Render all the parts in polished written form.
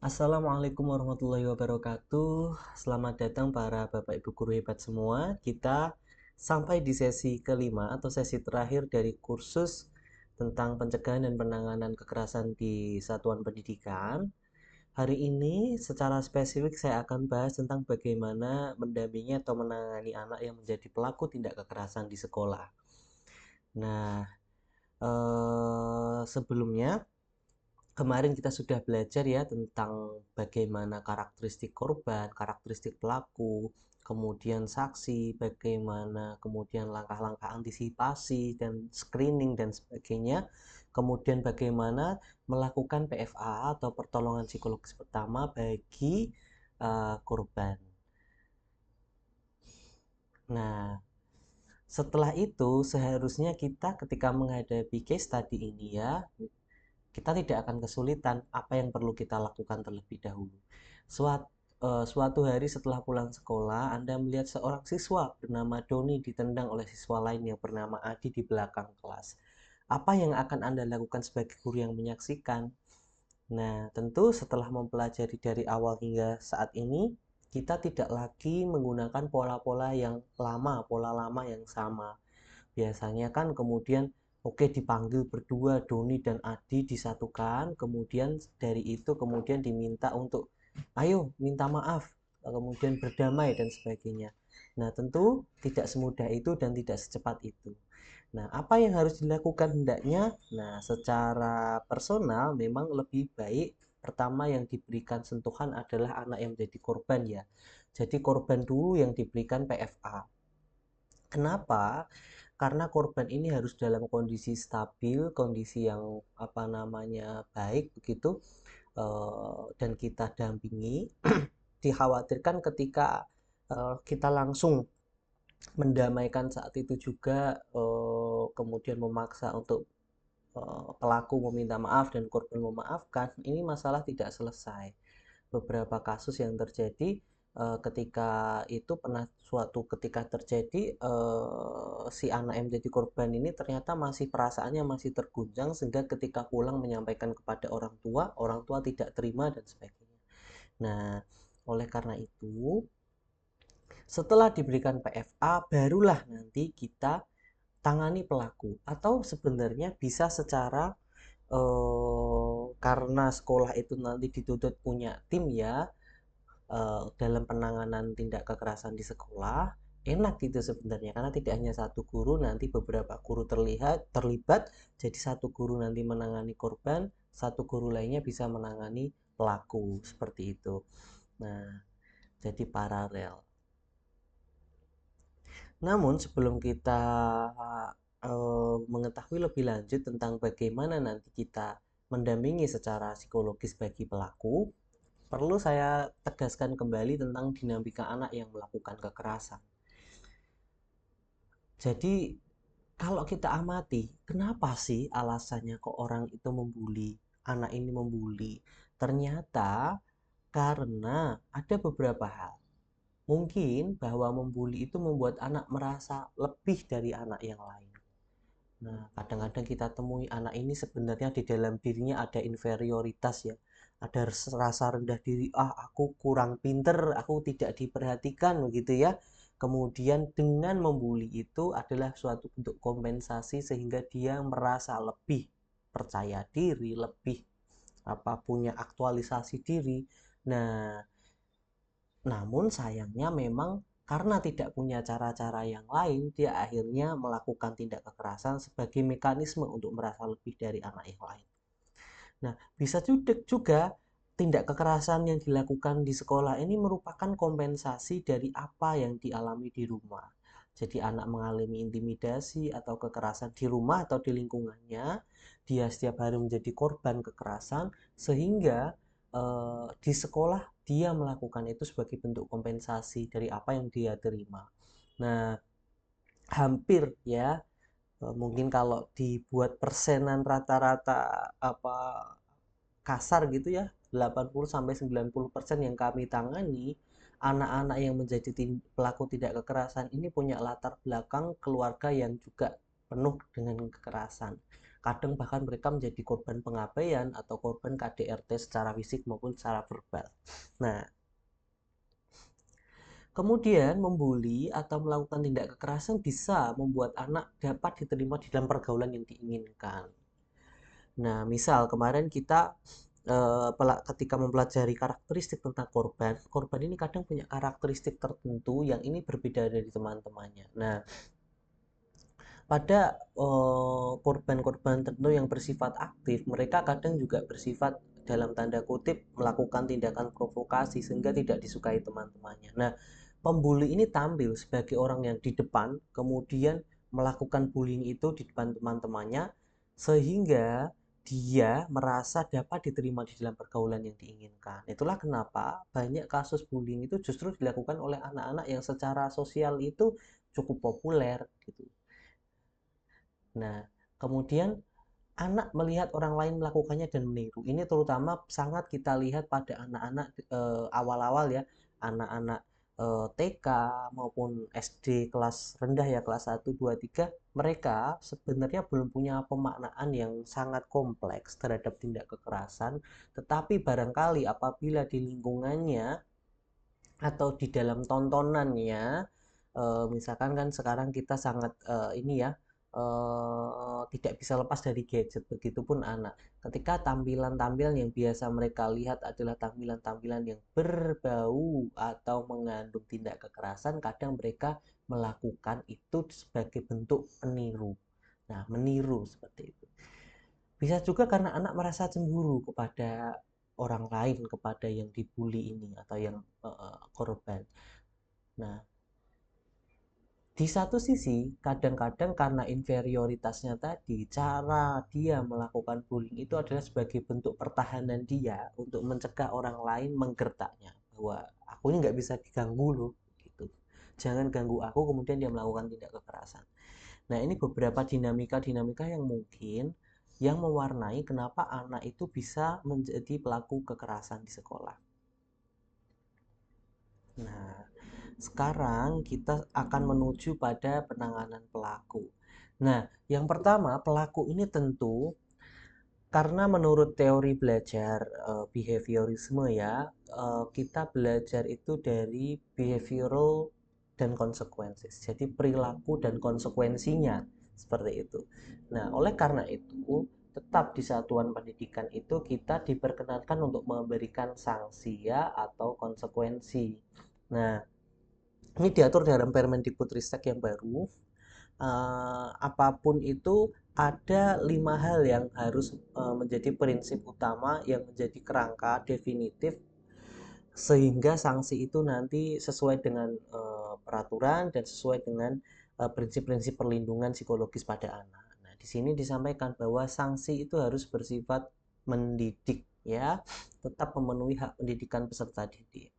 Assalamualaikum warahmatullahi wabarakatuh. Selamat datang para Bapak Ibu guru hebat semua. Kita sampai di sesi kelima atau sesi terakhir dari kursus tentang pencegahan dan penanganan kekerasan di satuan pendidikan. Hari ini secara spesifik saya akan bahas tentang bagaimana mendampingi atau menangani anak yang menjadi pelaku tindak kekerasan di sekolah. Nah, sebelumnya kemarin kita sudah belajar ya tentang bagaimana karakteristik korban, karakteristik pelaku, kemudian saksi, bagaimana kemudian langkah-langkah antisipasi dan screening dan sebagainya. Kemudian bagaimana melakukan PFA atau pertolongan psikologis pertama bagi korban. Nah, setelah itu seharusnya kita ketika menghadapi case study ini ya, kita tidak akan kesulitan apa yang perlu kita lakukan terlebih dahulu. Suatu hari setelah pulang sekolah, Anda melihat seorang siswa bernama Doni ditendang oleh siswa lain yang bernama Adi di belakang kelas. Apa yang akan Anda lakukan sebagai guru yang menyaksikan? Nah, tentu setelah mempelajari dari awal hingga saat ini, kita tidak lagi menggunakan pola-pola yang lama, pola lama yang sama. Biasanya kan kemudian oke dipanggil berdua Doni dan Adi disatukan, kemudian dari itu kemudian diminta untuk ayo minta maaf, kemudian berdamai dan sebagainya. Nah, tentu tidak semudah itu dan tidak secepat itu. Nah, apa yang harus dilakukan hendaknya? Nah, secara personal memang lebih baik pertama yang diberikan sentuhan adalah anak yang menjadi korban ya. Jadi korban dulu yang diberikan PFA. Kenapa? Karena korban ini harus dalam kondisi stabil, kondisi yang apa namanya baik begitu, dan kita dampingi. Dikhawatirkan ketika kita langsung mendamaikan saat itu juga, kemudian memaksa untuk pelaku meminta maaf dan korban memaafkan, ini masalah tidak selesai. Beberapa kasus yang terjadi ketika itu pernah suatu ketika terjadi si anak yang menjadi korban ini ternyata masih perasaannya masih terguncang sehingga ketika pulang menyampaikan kepada orang tua tidak terima dan sebagainya. Nah, oleh karena itu, setelah diberikan PFA barulah nanti kita tangani pelaku atau sebenarnya bisa secara karena sekolah itu nanti dituntut punya tim ya, dalam penanganan tindak kekerasan di sekolah enak gitu sebenarnya karena tidak hanya satu guru, nanti beberapa guru terlibat, jadi satu guru nanti menangani korban, satu guru lainnya bisa menangani pelaku seperti itu. Nah, jadi paralel. Namun sebelum kita mengetahui lebih lanjut tentang bagaimana nanti kita mendampingi secara psikologis bagi pelaku, perlu saya tegaskan kembali tentang dinamika anak yang melakukan kekerasan. Jadi, kalau kita amati, kenapa sih alasannya kok orang itu membuli, anak ini membuli? Ternyata karena ada beberapa hal. Mungkin bahwa membuli itu membuat anak merasa lebih dari anak yang lain. Nah, kadang-kadang kita temui anak ini sebenarnya di dalam dirinya ada inferioritas ya. Ada rasa rendah diri, aku kurang pinter, aku tidak diperhatikan begitu ya. Kemudian dengan membuli itu adalah suatu bentuk kompensasi sehingga dia merasa lebih percaya diri, lebih punya aktualisasi diri. Nah, namun sayangnya memang karena tidak punya cara-cara yang lain, dia akhirnya melakukan tindak kekerasan sebagai mekanisme untuk merasa lebih dari anak yang lain. Nah, bisa juga tindak kekerasan yang dilakukan di sekolah ini merupakan kompensasi dari apa yang dialami di rumah. Jadi anak mengalami intimidasi atau kekerasan di rumah atau di lingkungannya, dia setiap hari menjadi korban kekerasan sehingga di sekolah dia melakukan itu sebagai bentuk kompensasi dari apa yang dia terima. Nah, hampir ya, mungkin kalau dibuat persenan rata-rata apa kasar gitu ya, 80 sampai 90% yang kami tangani anak-anak yang menjadi pelaku tidak kekerasan ini punya latar belakang keluarga yang juga penuh dengan kekerasan. Kadang bahkan mereka menjadi korban pengabaian atau korban KDRT secara fisik maupun secara verbal. Nah, kemudian membuli atau melakukan tindak kekerasan bisa membuat anak dapat diterima di dalam pergaulan yang diinginkan. Nah, misal kemarin kita ketika mempelajari karakteristik tentang korban, korban ini kadang punya karakteristik tertentu yang ini berbeda dari teman-temannya. Nah, pada korban-korban tertentu yang bersifat aktif, mereka kadang juga bersifat dalam tanda kutip melakukan tindakan provokasi sehingga tidak disukai teman-temannya. Nah, pembuli ini tampil sebagai orang yang di depan, kemudian melakukan bullying itu di depan teman-temannya, sehingga dia merasa dapat diterima di dalam pergaulan yang diinginkan. Itulah kenapa banyak kasus bullying itu justru dilakukan oleh anak-anak yang secara sosial itu cukup populer gitu. Nah, kemudian anak melihat orang lain melakukannya dan meniru. Ini terutama sangat kita lihat pada anak-anak awal-awal ya, anak-anak TK maupun SD kelas rendah ya, kelas 1, 2, 3. Mereka sebenarnya belum punya pemaknaan yang sangat kompleks terhadap tindak kekerasan, tetapi barangkali apabila di lingkungannya atau di dalam tontonannya, misalkan kan sekarang kita sangat ini ya, tidak bisa lepas dari gadget, begitupun anak. Ketika tampilan-tampilan yang biasa mereka lihat adalah tampilan-tampilan yang berbau atau mengandung tindak kekerasan, kadang mereka melakukan itu sebagai bentuk meniru. Nah, meniru seperti itu. Bisa juga karena anak merasa cemburu kepada orang lain, kepada yang dibully ini atau yang korban. Nah, di satu sisi, kadang-kadang karena inferioritasnya tadi, cara dia melakukan bullying itu adalah sebagai bentuk pertahanan dia untuk mencegah orang lain menggertaknya. Bahwa aku ini nggak bisa diganggu loh, gitu. Jangan ganggu aku, kemudian dia melakukan tindak kekerasan. Nah, ini beberapa dinamika-dinamika yang mungkin yang mewarnai kenapa anak itu bisa menjadi pelaku kekerasan di sekolah. Nah, sekarang kita akan menuju pada penanganan pelaku. Nah, yang pertama, pelaku ini tentu karena menurut teori belajar behaviorisme ya, kita belajar itu dari behavioral dan consequences. Jadi perilaku dan konsekuensinya seperti itu. Nah, oleh karena itu, tetap di satuan pendidikan itu kita diperkenankan untuk memberikan sanksi ya atau konsekuensi. Nah, ini diatur dalam Permendikbudristek yang baru. Apapun itu ada 5 hal yang harus menjadi prinsip utama yang menjadi kerangka definitif sehingga sanksi itu nanti sesuai dengan peraturan dan sesuai dengan prinsip-prinsip perlindungan psikologis pada anak. Nah, di sini disampaikan bahwa sanksi itu harus bersifat mendidik ya, tetap memenuhi hak pendidikan peserta didik,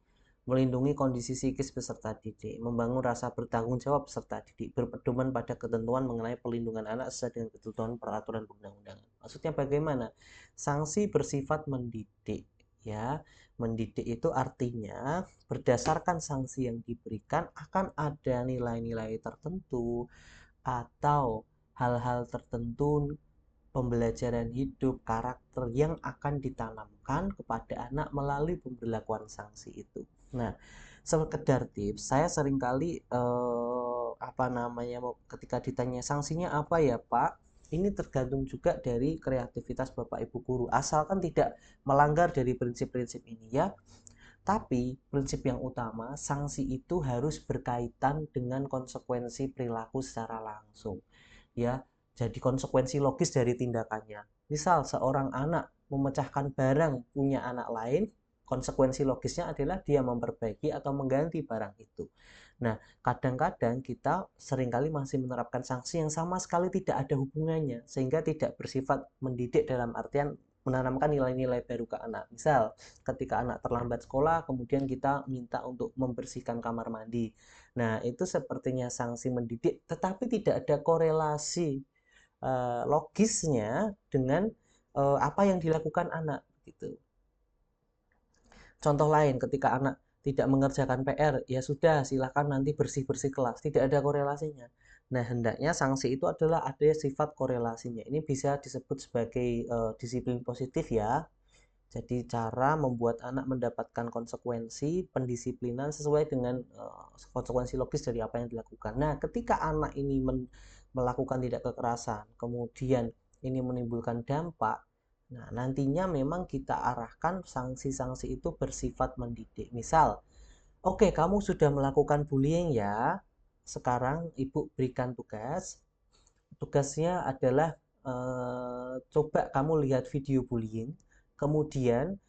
melindungi kondisi psikis peserta didik, membangun rasa bertanggung jawab peserta didik, berpedoman pada ketentuan mengenai perlindungan anak sesuai dengan ketentuan peraturan perundang-undangan. Maksudnya bagaimana? Sanksi bersifat mendidik, ya. Mendidik itu artinya berdasarkan sanksi yang diberikan akan ada nilai-nilai tertentu atau hal-hal tertentu pembelajaran hidup, karakter yang akan ditanamkan kepada anak melalui pemberlakuan sanksi itu. Nah, sekedar tips, saya seringkali apa namanya ketika ditanya sanksinya apa ya Pak, ini tergantung juga dari kreativitas Bapak Ibu guru. Asalkan tidak melanggar dari prinsip-prinsip ini ya. Tapi prinsip yang utama, sanksi itu harus berkaitan dengan konsekuensi perilaku secara langsung. Ya, jadi konsekuensi logis dari tindakannya. Misal seorang anak memecahkan barang punya anak lain, konsekuensi logisnya adalah dia memperbaiki atau mengganti barang itu. Nah, kadang-kadang kita seringkali masih menerapkan sanksi yang sama sekali tidak ada hubungannya, sehingga tidak bersifat mendidik dalam artian menanamkan nilai-nilai baru ke anak. Misal, ketika anak terlambat sekolah, kemudian kita minta untuk membersihkan kamar mandi. Nah, itu sepertinya sanksi mendidik, tetapi tidak ada korelasi logisnya dengan apa yang dilakukan anak gitu. Contoh lain, ketika anak tidak mengerjakan PR, ya sudah, silahkan nanti bersih-bersih kelas. Tidak ada korelasinya. Nah, hendaknya sanksi itu adalah ada sifat korelasinya. Ini bisa disebut sebagai disiplin positif ya. Jadi cara membuat anak mendapatkan konsekuensi pendisiplinan sesuai dengan konsekuensi logis dari apa yang dilakukan. Nah, ketika anak ini melakukan tidak kekerasan, kemudian ini menimbulkan dampak, nah nantinya memang kita arahkan sanksi-sanksi itu bersifat mendidik. Misal, oke, kamu sudah melakukan bullying ya. Sekarang ibu berikan tugas. Tugasnya adalah coba kamu lihat video bullying, kemudian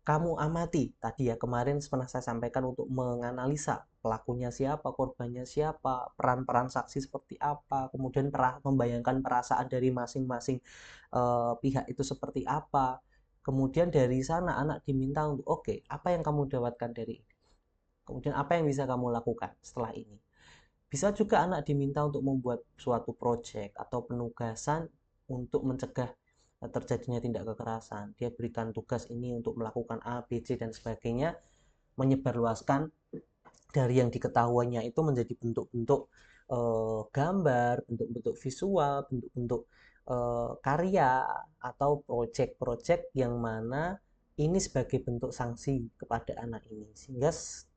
kamu amati tadi ya kemarin pernah saya sampaikan untuk menganalisa pelakunya siapa, korbannya siapa, peran-peran saksi seperti apa, kemudian membayangkan perasaan dari masing-masing pihak itu seperti apa. Kemudian dari sana anak diminta untuk oke, apa yang kamu dapatkan dari ini? Kemudian apa yang bisa kamu lakukan setelah ini? Bisa juga anak diminta untuk membuat suatu proyek atau penugasan untuk mencegah terjadinya tindak kekerasan. Dia berikan tugas ini untuk melakukan A, B, C, dan sebagainya, menyebarluaskan dari yang diketahuinya itu menjadi bentuk-bentuk gambar, bentuk-bentuk visual, bentuk-bentuk karya atau proyek-proyek yang mana ini sebagai bentuk sanksi kepada anak ini. Sehingga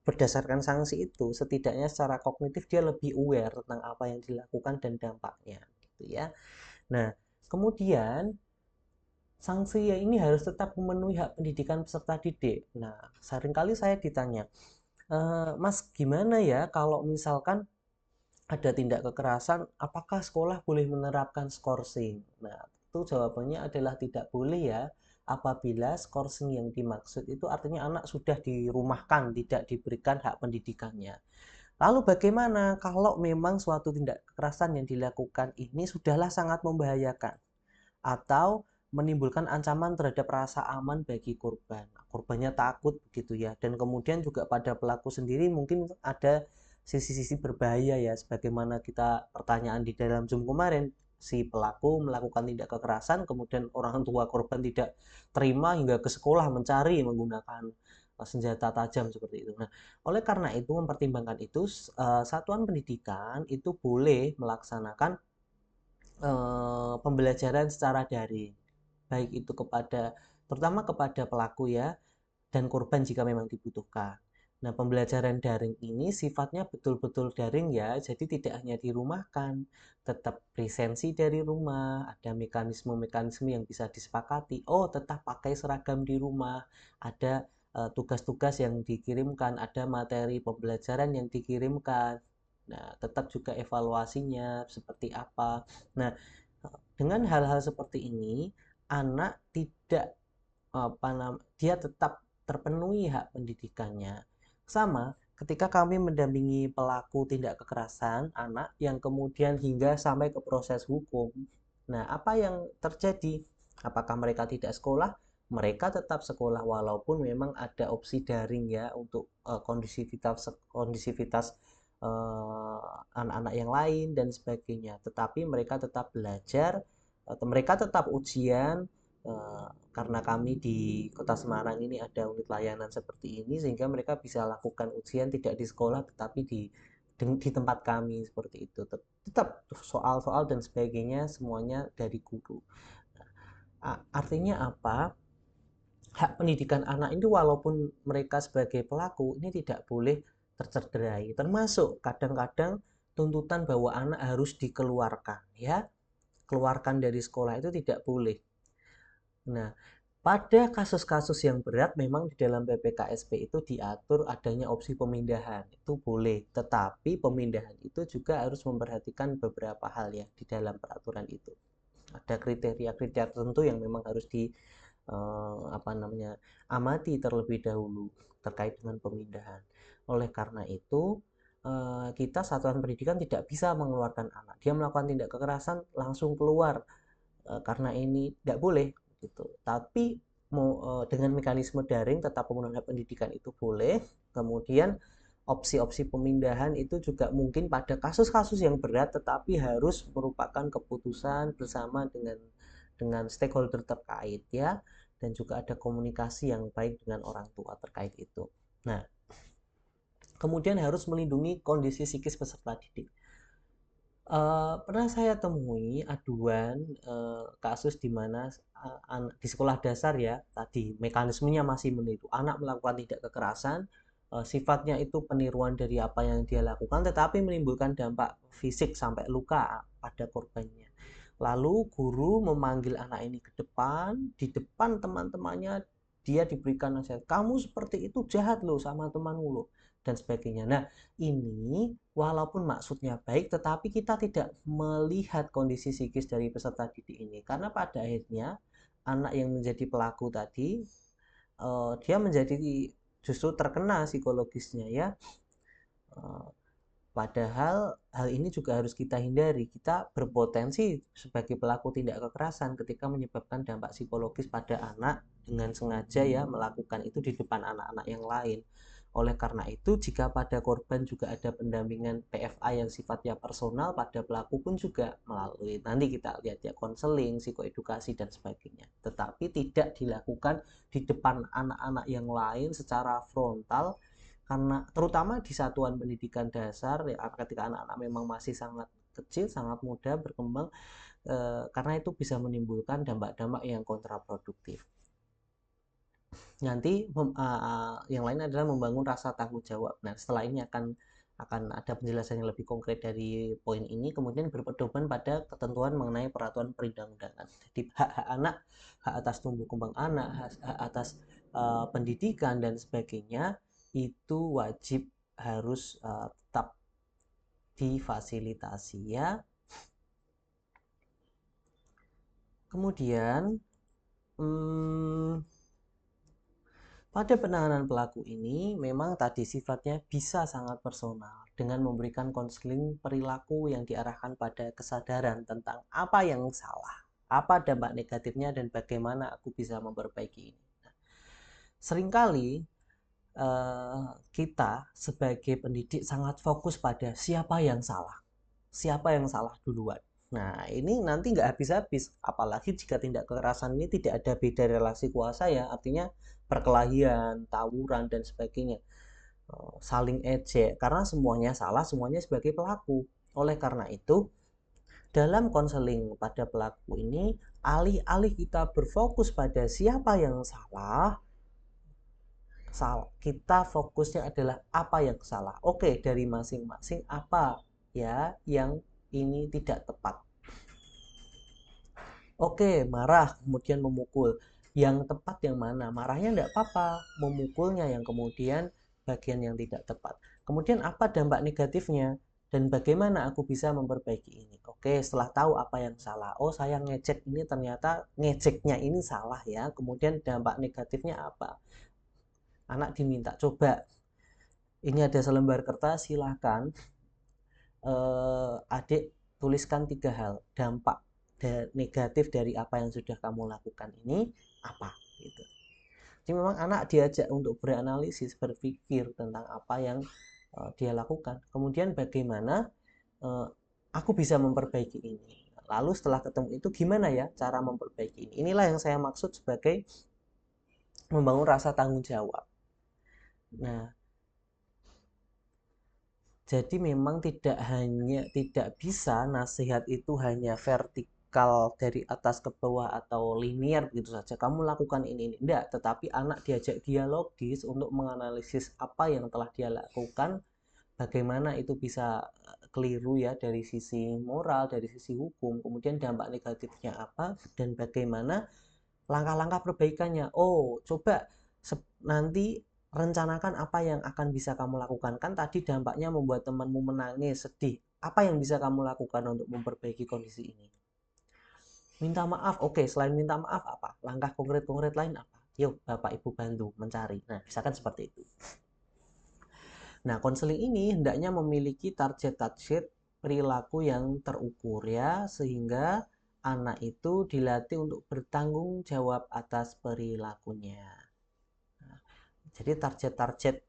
berdasarkan sanksi itu setidaknya secara kognitif dia lebih aware tentang apa yang dilakukan dan dampaknya gitu ya. Nah, kemudian sanksi ini harus tetap memenuhi hak pendidikan peserta didik. Nah, seringkali saya ditanya, Mas, gimana ya kalau misalkan ada tindak kekerasan, apakah sekolah boleh menerapkan skorsing? Nah, itu jawabannya adalah tidak boleh ya. Apabila skorsing yang dimaksud itu artinya anak sudah dirumahkan, tidak diberikan hak pendidikannya. Lalu bagaimana kalau memang suatu tindak kekerasan yang dilakukan ini sudahlah sangat membahayakan atau menimbulkan ancaman terhadap rasa aman bagi korban. Korbannya takut begitu ya. Dan kemudian juga pada pelaku sendiri mungkin ada sisi-sisi berbahaya ya, sebagaimana kita pertanyaan di dalam Zoom kemarin, si pelaku melakukan tindak kekerasan, kemudian orang tua korban tidak terima hingga ke sekolah mencari menggunakan senjata tajam seperti itu. Nah, oleh karena itu mempertimbangkan itu, satuan pendidikan itu boleh melaksanakan pembelajaran secara daring, baik itu terutama kepada pelaku ya, dan korban jika memang dibutuhkan. Nah, pembelajaran daring ini sifatnya betul-betul daring ya, jadi tidak hanya dirumahkan, tetap presensi dari rumah, ada mekanisme-mekanisme yang bisa disepakati. Oh, tetap pakai seragam di rumah, ada tugas-tugas yang dikirimkan, ada materi pembelajaran yang dikirimkan. Nah, tetap juga evaluasinya seperti apa. Nah, dengan hal-hal seperti ini, anak tidak dia tetap terpenuhi hak pendidikannya. Sama ketika kami mendampingi pelaku tindak kekerasan anak yang kemudian hingga sampai ke proses hukum. Nah, apa yang terjadi? Apakah mereka tidak sekolah? Mereka tetap sekolah walaupun memang ada opsi daring ya untuk kondisivitas anak-anak yang lain dan sebagainya. Tetapi mereka tetap belajar, mereka tetap ujian, karena kami di Kota Semarang ini ada unit layanan seperti ini sehingga mereka bisa lakukan ujian tidak di sekolah tetapi di tempat kami seperti itu. Tetap soal-soal dan sebagainya semuanya dari guru. Artinya apa? Hak pendidikan anak ini walaupun mereka sebagai pelaku ini tidak boleh tercederai. Termasuk kadang-kadang tuntutan bahwa anak harus dikeluarkan ya. Keluarkan dari sekolah itu tidak boleh. Nah, pada kasus-kasus yang berat memang di dalam PPKSP itu diatur adanya opsi pemindahan. Itu boleh, tetapi pemindahan itu juga harus memperhatikan beberapa hal ya di dalam peraturan itu. Ada kriteria-kriteria tertentu yang memang harus amati terlebih dahulu terkait dengan pemindahan. Oleh karena itu, kita satuan pendidikan tidak bisa mengeluarkan anak. Dia melakukan tindak kekerasan langsung keluar karena ini tidak boleh gitu. Tapi dengan mekanisme daring tetap pemenuhan pendidikan itu boleh. Kemudian opsi-opsi pemindahan itu juga mungkin pada kasus-kasus yang berat tetapi harus merupakan keputusan bersama dengan stakeholder terkait ya, dan juga ada komunikasi yang baik dengan orang tua terkait itu. Nah, kemudian harus melindungi kondisi psikis peserta didik. Pernah saya temui aduan, kasus di mana di sekolah dasar ya, tadi mekanismenya masih meniru. Anak melakukan tindak kekerasan, sifatnya itu peniruan dari apa yang dia lakukan, tetapi menimbulkan dampak fisik sampai luka pada korbannya. Lalu guru memanggil anak ini ke depan, di depan teman-temannya dia diberikan nasihat, kamu seperti itu jahat loh sama temanmu loh, dan sebagainya. Nah, ini walaupun maksudnya baik, tetapi kita tidak melihat kondisi psikis dari peserta didik ini. Karena pada akhirnya anak yang menjadi pelaku tadi, dia menjadi justru terkena psikologisnya ya. Eh, Padahal hal ini juga harus kita hindari. Kita berpotensi sebagai pelaku tindak kekerasan ketika menyebabkan dampak psikologis pada anak dengan sengaja ya melakukan itu di depan anak-anak yang lain. Oleh karena itu, jika pada korban juga ada pendampingan PFA yang sifatnya personal, pada pelaku pun juga melalui nanti kita lihat ya konseling, psikoedukasi dan sebagainya. Tetapi tidak dilakukan di depan anak-anak yang lain secara frontal, karena terutama di satuan pendidikan dasar ya, ketika anak-anak memang masih sangat kecil, sangat muda berkembang, karena itu bisa menimbulkan dampak-dampak yang kontraproduktif. Nanti yang lain adalah membangun rasa tanggung jawab. Nah, setelah ini akan ada penjelasan yang lebih konkret dari poin ini, kemudian berpedoman pada ketentuan mengenai peraturan perundang-undangan. Jadi hak-hak anak, hak atas tumbuh kembang anak, hak atas pendidikan dan sebagainya itu wajib harus tetap difasilitasi ya. Kemudian hmm, pada penanganan pelaku ini memang tadi sifatnya bisa sangat personal dengan memberikan konseling perilaku yang diarahkan pada kesadaran tentang apa yang salah, apa dampak negatifnya dan bagaimana aku bisa memperbaiki ini. Nah, seringkali kita sebagai pendidik sangat fokus pada siapa yang salah duluan. Nah, ini nanti nggak habis-habis, apalagi jika tindak kekerasan ini tidak ada beda relasi kuasa ya, artinya perkelahian, tawuran, dan sebagainya. Saling ejek, karena semuanya salah, semuanya sebagai pelaku. Oleh karena itu, dalam konseling pada pelaku ini, alih-alih kita berfokus pada siapa yang salah, kita fokusnya adalah apa yang salah. Oke, dari masing-masing apa ya yang ini tidak tepat. Oke, marah kemudian memukul. Yang tepat yang mana? Marahnya tidak apa-apa, memukulnya yang kemudian bagian yang tidak tepat. Kemudian apa dampak negatifnya? Dan bagaimana aku bisa memperbaiki ini? Oke, setelah tahu apa yang salah. Oh, saya ngecek ini ternyata ngeceknya ini salah ya. Kemudian dampak negatifnya apa? Anak diminta, coba ini ada selembar kertas, silahkan adik tuliskan 3 hal dampak negatif dari apa yang sudah kamu lakukan ini apa gitu. Jadi memang anak diajak untuk beranalisis, berpikir tentang apa yang dia lakukan. Kemudian bagaimana aku bisa memperbaiki ini. Lalu setelah ketemu itu gimana ya cara memperbaiki ini. Inilah yang saya maksud sebagai membangun rasa tanggung jawab. Nah, jadi memang tidak bisa nasihat itu hanya vertikal dari atas ke bawah atau linear begitu saja. Kamu lakukan ini, enggak, tetapi anak diajak dialogis untuk menganalisis apa yang telah dia lakukan, bagaimana itu bisa keliru ya dari sisi moral, dari sisi hukum, kemudian dampak negatifnya apa dan bagaimana langkah-langkah perbaikannya. Oh, coba nanti rencanakan apa yang akan bisa kamu lakukan. Kan tadi dampaknya membuat temanmu menangis, sedih. Apa yang bisa kamu lakukan untuk memperbaiki kondisi ini? Minta maaf. Oke, selain minta maaf apa? Langkah konkret-konkret lain apa? Yuk, Bapak Ibu bantu mencari. Nah, misalkan seperti itu. Nah, konseling ini hendaknya memiliki target-target perilaku yang terukur ya, sehingga anak itu dilatih untuk bertanggung jawab atas perilakunya. Jadi target-target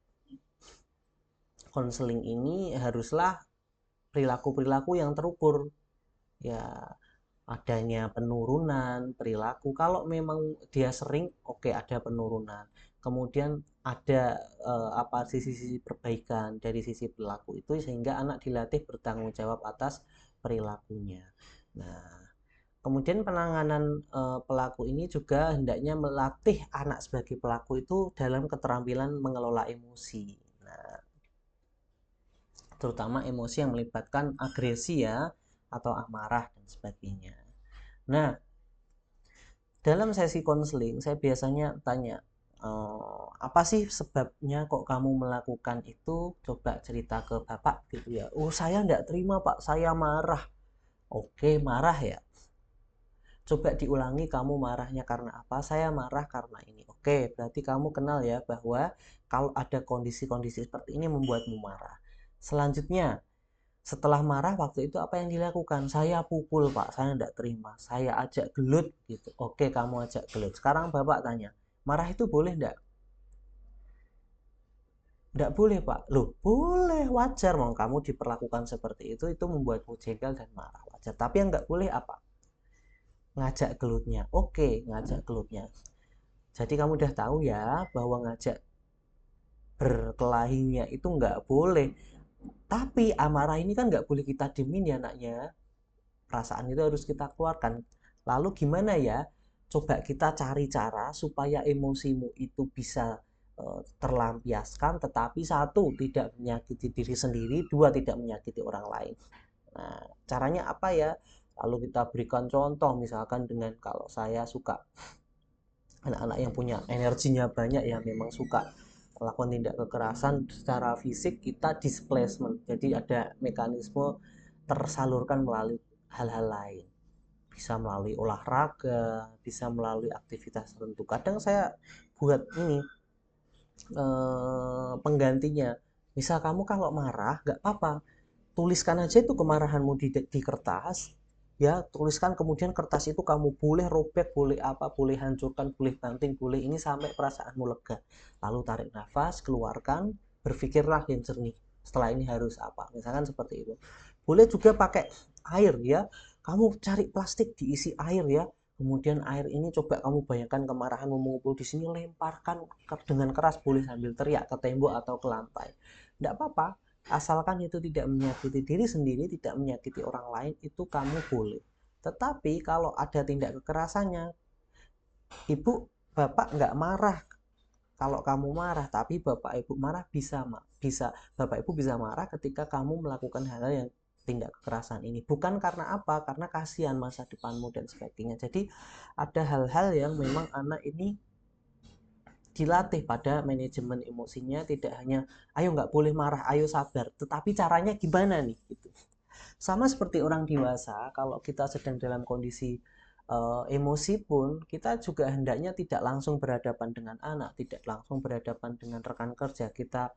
konseling ini haruslah perilaku-perilaku yang terukur. Ya, adanya penurunan perilaku. Kalau memang dia sering, oke, ada penurunan. Kemudian ada apa sisi-sisi perbaikan dari sisi perilaku itu sehingga anak dilatih bertanggung jawab atas perilakunya. Nah, kemudian penanganan pelaku ini juga hendaknya melatih anak sebagai pelaku itu dalam keterampilan mengelola emosi. Nah, terutama emosi yang melibatkan agresi ya, atau amarah dan sebagainya. Nah, dalam sesi konseling saya biasanya tanya, apa sih sebabnya kok kamu melakukan itu? Coba cerita ke bapak gitu ya. Oh, saya nggak terima pak, saya marah. Oke, marah ya. Coba diulangi, kamu marahnya karena apa? Saya marah karena ini. Oke, berarti kamu kenal ya bahwa kalau ada kondisi-kondisi seperti ini membuatmu marah. Selanjutnya, setelah marah waktu itu apa yang dilakukan? Saya pukul pak, saya tidak terima. Saya ajak gelut gitu. Oke, kamu ajak gelut. Sekarang bapak tanya, marah itu boleh tidak? Tidak boleh pak. Loh, boleh, wajar. Mau kamu diperlakukan seperti itu membuatmu jengkel dan marah, wajar. Tapi yang nggak boleh apa? Ngajak gelutnya. Oke, ngajak gelutnya. Jadi kamu udah tahu ya bahwa ngajak berkelahinya itu nggak boleh. Tapi amarah ini kan nggak boleh kita diemin ya naknya. Perasaan itu harus kita keluarkan. Lalu gimana ya? Coba kita cari cara supaya emosimu itu bisa terlampiaskan, tetapi satu, tidak menyakiti diri sendiri, dua, tidak menyakiti orang lain. Nah, caranya apa ya? Lalu kita berikan contoh, misalkan dengan kalau saya suka anak-anak yang punya energinya banyak ya, memang suka melakukan tindak kekerasan secara fisik, kita displacement. Jadi ada mekanisme tersalurkan melalui hal-hal lain. Bisa melalui olahraga, bisa melalui aktivitas tertentu. Kadang saya buat ini penggantinya. Misal kamu kalau marah, nggak apa-apa, tuliskan aja itu kemarahanmu di kertas, ya tuliskan, kemudian kertas itu kamu boleh robek, boleh apa, boleh hancurkan, boleh banting, boleh ini sampai perasaanmu lega. Lalu tarik nafas, keluarkan, berpikirlah yang jernih, setelah ini harus apa, misalkan seperti itu. Boleh juga pakai air ya, kamu cari plastik diisi air ya, kemudian air ini coba kamu bayangkan kemarahanmu mengumpul di sini, lemparkan dengan keras, boleh sambil teriak ke tembok atau ke lantai, tidak apa-apa. Asalkan itu tidak menyakiti diri sendiri, tidak menyakiti orang lain, itu kamu boleh. Tetapi kalau ada tindak kekerasannya, ibu bapak nggak marah kalau kamu marah, tapi bapak ibu marah, bisa bapak ibu bisa marah ketika kamu melakukan hal-hal yang tindak kekerasan ini. Bukan karena apa? Karena kasihan masa depanmu dan sebagainya. Jadi ada hal-hal yang memang anak ini dilatih pada manajemen emosinya, tidak hanya ayo nggak boleh marah, ayo sabar, tetapi caranya gimana nih gitu. Sama seperti orang dewasa, kalau kita sedang dalam kondisi emosi pun, kita juga hendaknya tidak langsung berhadapan dengan anak, tidak langsung berhadapan dengan rekan kerja. Kita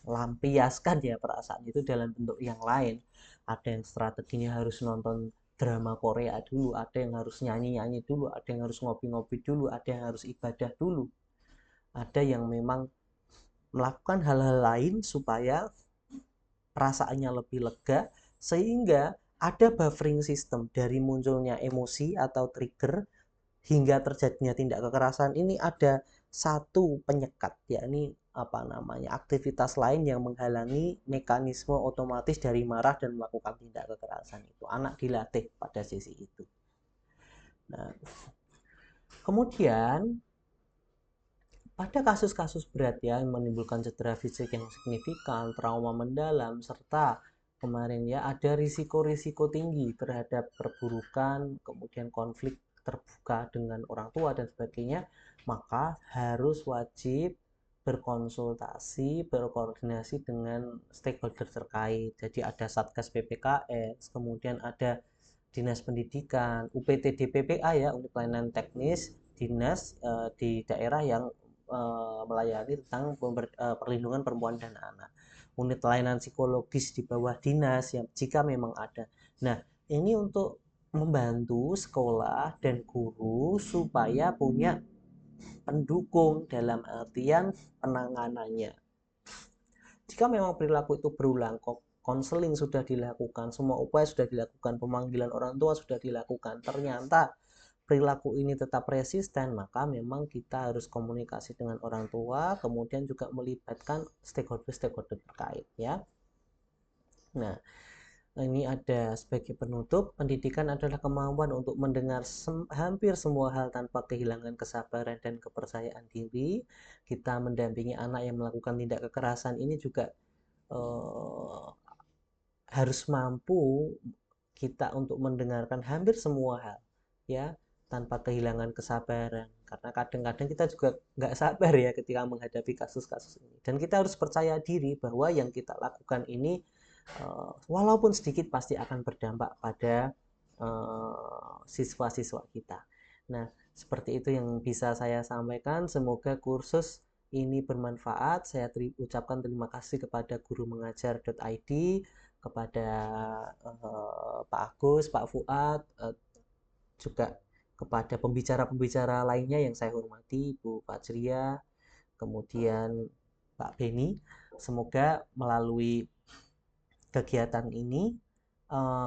lampiaskan ya perasaan itu dalam bentuk yang lain. Ada yang strateginya harus nonton drama Korea dulu, ada yang harus nyanyi-nyanyi dulu, ada yang harus ngopi-ngopi dulu, ada yang harus ibadah dulu, ada yang memang melakukan hal-hal lain supaya perasaannya lebih lega, sehingga ada buffering system dari munculnya emosi atau trigger hingga terjadinya tindak kekerasan ini, ada satu penyekat, yakni apa namanya, aktivitas lain yang menghalangi mekanisme otomatis dari marah dan melakukan tindak kekerasan itu. Anak dilatih pada sisi itu. Nah, kemudian pada kasus-kasus berat ya yang menimbulkan cedera fisik yang signifikan, trauma mendalam, serta kemarin ya ada risiko-risiko tinggi terhadap perburukan, kemudian konflik terbuka dengan orang tua dan sebagainya, maka harus wajib berkonsultasi, berkoordinasi dengan stakeholder terkait. Jadi ada Satgas PPKS, kemudian ada Dinas Pendidikan, UPT DPPA ya, Unit Pelayanan Teknis, dinas di daerah yang melayani tentang perlindungan perempuan dan anak, unit layanan psikologis di bawah dinas yang jika memang ada. Nah, ini untuk membantu sekolah dan guru supaya punya pendukung dalam artian penanganannya. Jika memang perilaku itu berulang, konseling sudah dilakukan, semua upaya sudah dilakukan, pemanggilan orang tua sudah dilakukan, ternyata perilaku ini tetap resisten, maka memang kita harus komunikasi dengan orang tua, kemudian juga melibatkan stakeholder terkait ya. Nah, Ini ada sebagai penutup, pendidikan adalah kemampuan untuk mendengar hampir semua hal tanpa kehilangan kesabaran dan kepercayaan diri. Kita mendampingi anak yang melakukan tindak kekerasan ini juga eh, harus mampu kita untuk mendengarkan hampir semua hal, ya, tanpa kehilangan kesabaran. Karena kadang-kadang kita juga nggak sabar ya ketika menghadapi kasus-kasus ini. Dan kita harus percaya diri bahwa yang kita lakukan ini walaupun sedikit pasti akan berdampak pada siswa-siswa kita. Nah, seperti itu yang bisa saya sampaikan. Semoga kursus ini bermanfaat. Saya ucapkan terima kasih kepada gurumengajar.id, kepada Pak Agus, Pak Fuad, juga kepada pembicara-pembicara lainnya yang saya hormati, Ibu Fajria, kemudian Pak Beni. Semoga melalui kegiatan ini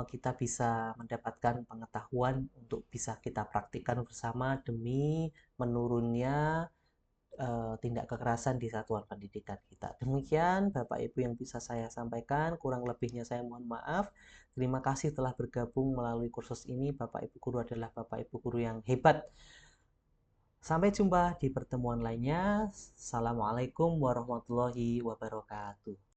kita bisa mendapatkan pengetahuan untuk bisa kita praktikkan bersama demi menurunnya tindak kekerasan di satuan pendidikan kita. Demikian Bapak Ibu yang bisa saya sampaikan, kurang lebihnya saya mohon maaf. Terima kasih telah bergabung melalui kursus ini. Bapak Ibu guru adalah Bapak Ibu guru yang hebat. Sampai jumpa di pertemuan lainnya. Assalamualaikum warahmatullahi wabarakatuh.